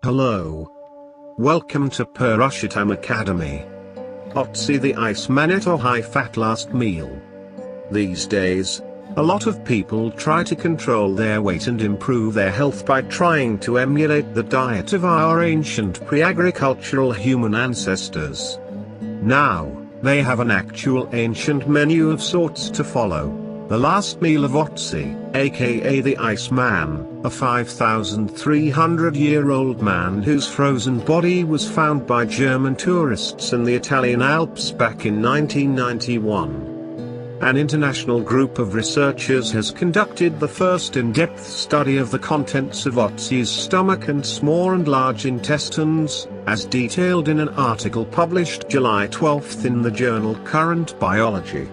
Hello. Welcome to Purushotam Academy. Otzi the Iceman ate a high-fat last meal. These days, a lot of people try to control their weight and improve their health by trying to emulate the diet of our ancient pre-agricultural human ancestors. Now, they have an actual ancient menu of sorts to follow. The last meal of Otzi, aka the Iceman, a 5,300-year-old man whose frozen body was found by German tourists in the Italian Alps back in 1991. An international group of researchers has conducted the first in-depth study of the contents of Otzi's stomach and small and large intestines, as detailed in an article published July 12 in the journal Current Biology.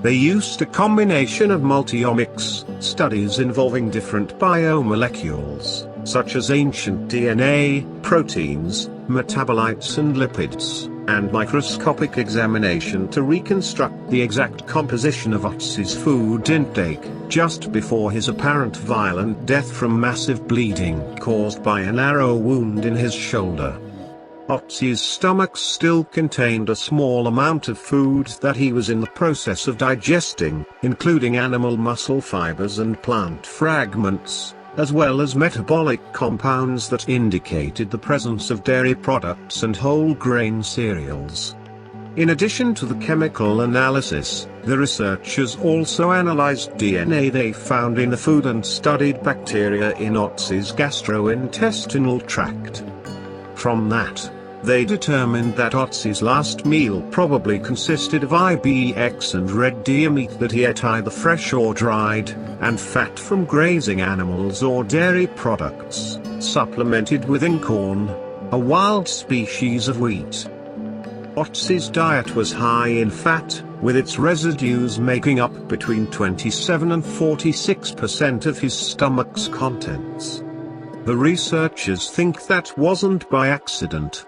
They used a combination of multiomics studies involving different biomolecules, such as ancient DNA, proteins, metabolites and lipids, and microscopic examination to reconstruct the exact composition of Otzi's food intake, just before his apparent violent death from massive bleeding caused by an arrow wound in his shoulder. Otzi's stomach still contained a small amount of food that he was in the process of digesting, including animal muscle fibers and plant fragments, as well as metabolic compounds that indicated the presence of dairy products and whole grain cereals. In addition to the chemical analysis, the researchers also analyzed DNA they found in the food and studied bacteria in Otzi's gastrointestinal tract. From that, they determined that Otzi's last meal probably consisted of ibex and red deer meat that he ate either fresh or dried, and fat from grazing animals or dairy products, supplemented with incorn, a wild species of wheat. Otzi's diet was high in fat, with its residues making up between 27 and 46% of his stomach's contents. The researchers think that wasn't by accident.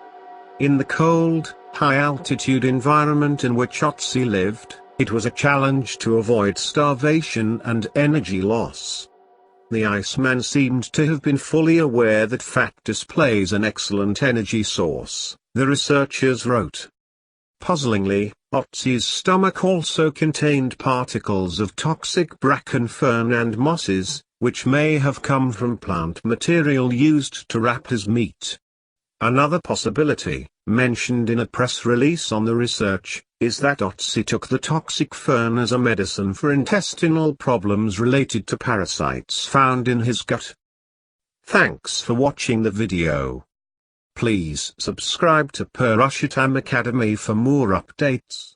In the cold, high-altitude environment in which Otzi lived, it was a challenge to avoid starvation and energy loss. The Iceman seemed to have been fully aware that fat displays an excellent energy source, the researchers wrote. Puzzlingly, Otzi's stomach also contained particles of toxic bracken fern and mosses, which may have come from plant material used to wrap his meat. Another possibility, mentioned in a press release on the research, is that Otzi took the toxic fern as a medicine for intestinal problems related to parasites found in his gut. Thanks for watching the video. Please subscribe to Purushotam Academy for more updates.